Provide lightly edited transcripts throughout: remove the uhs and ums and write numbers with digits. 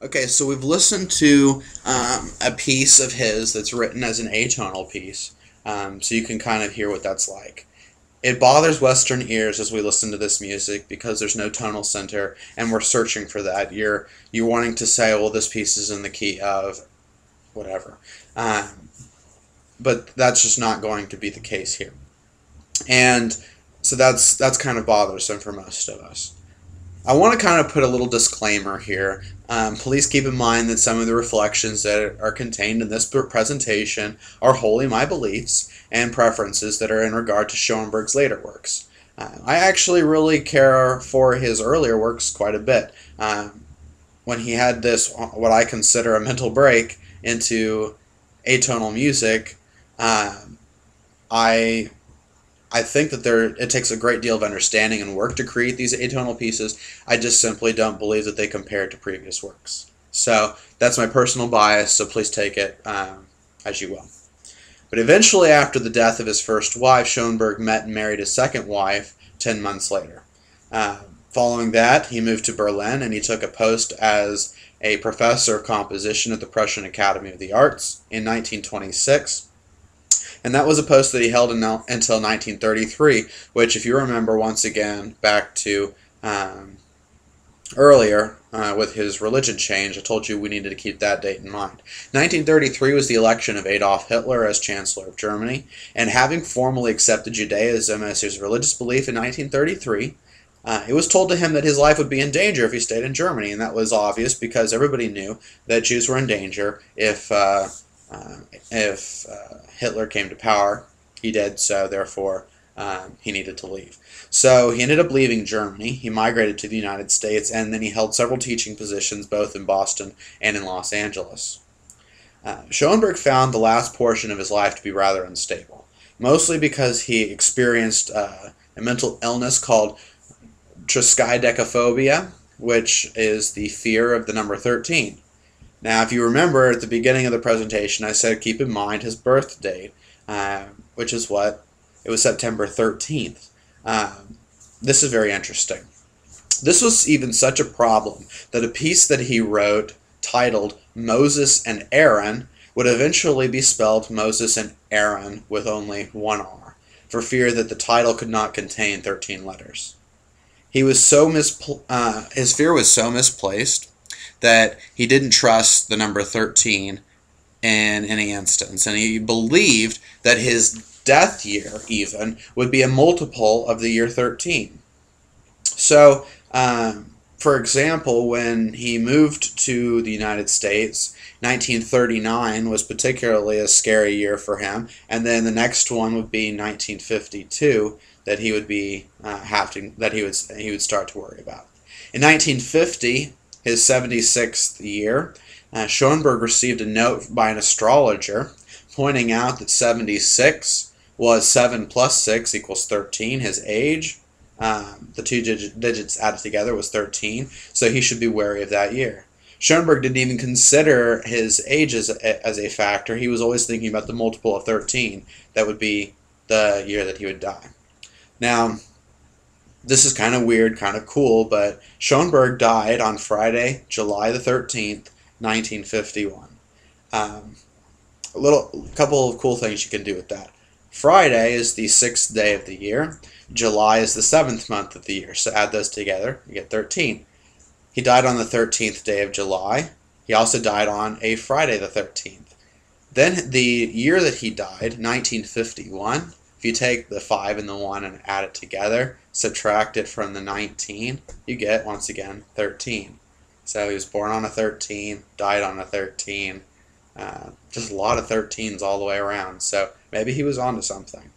Okay, so we've listened to a piece of his that's written as an atonal piece, so you can kind of hear what that's like. It bothers Western ears as we listen to this music because there's no tonal center, and we're searching for that. You're wanting to say, well, this piece is in the key of whatever, but that's just not going to be the case here, and so that's kind of bothersome for most of us. I want to kind of put a little disclaimer here. Please keep in mind that some of the reflections that are contained in this presentation are wholly my beliefs and preferences that are in regard to Schoenberg's later works. I actually really care for his earlier works quite a bit. When he had this, what I consider a mental break into atonal music, I I think that it takes a great deal of understanding and work to create these atonal pieces. I just simply don't believe that they compare to previous works. So that's my personal bias, so please take it as you will. But eventually, after the death of his first wife, Schoenberg met and married his second wife 10 months later. Following that, he moved to Berlin and he took a post as a professor of composition at the Prussian Academy of the Arts in 1926. And that was a post that he held until 1933, which, if you remember, once again, back to earlier with his religion change, I told you we needed to keep that date in mind. 1933 was the election of Adolf Hitler as Chancellor of Germany, and having formally accepted Judaism as his religious belief in 1933, it was told to him that his life would be in danger if he stayed in Germany, and that was obvious because everybody knew that Jews were in danger if Hitler came to power. He did, so therefore he needed to leave. So he ended up leaving Germany. He migrated to the United States, and then he held several teaching positions both in Boston and in Los Angeles. Schoenberg found the last portion of his life to be rather unstable, mostly because he experienced a mental illness called triskaidekaphobia, which is the fear of the number 13. Now, if you remember at the beginning of the presentation, I said keep in mind his birth date, which is what? It was September 13th. This is very interesting. This was even such a problem that a piece that he wrote titled Moses and Aaron would eventually be spelled Moses and Aaron with only one R, for fear that the title could not contain 13 letters. He was so his fear was so misplaced that he didn't trust the number 13 in any instance, and he believed that his death year even would be a multiple of the year 13. So, for example, when he moved to the United States, 1939 was particularly a scary year for him, and then the next one would be 1952 that he would be he would start to worry about. In 1950, his 76th year, Schoenberg received a note by an astrologer pointing out that 76 was 7 plus 6 equals 13. His age, the two digits added together, was 13, so he should be wary of that year. Schoenberg didn't even consider his age as a factor. He was always thinking about the multiple of 13. That would be the year that he would die. Now, this is kind of weird, kind of cool, but Schoenberg died on Friday, July the 13th, 1951. A couple of cool things you can do with that. Friday is the 6th day of the year. July is the 7th month of the year, so add those together, you get 13. He died on the 13th day of July. He also died on a Friday the 13th. Then the year that he died, 1951, if you take the 5 and the 1 and add it together, subtract it from the 19, you get, once again, 13. So he was born on a 13, died on a 13, just a lot of 13s all the way around. So maybe he was onto something.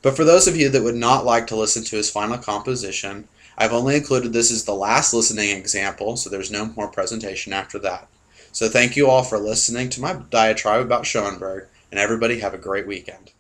But for those of you that would not like to listen to his final composition, I've only included this as the last listening example, so there's no more presentation after that. So thank you all for listening to my diatribe about Schoenberg, and everybody have a great weekend.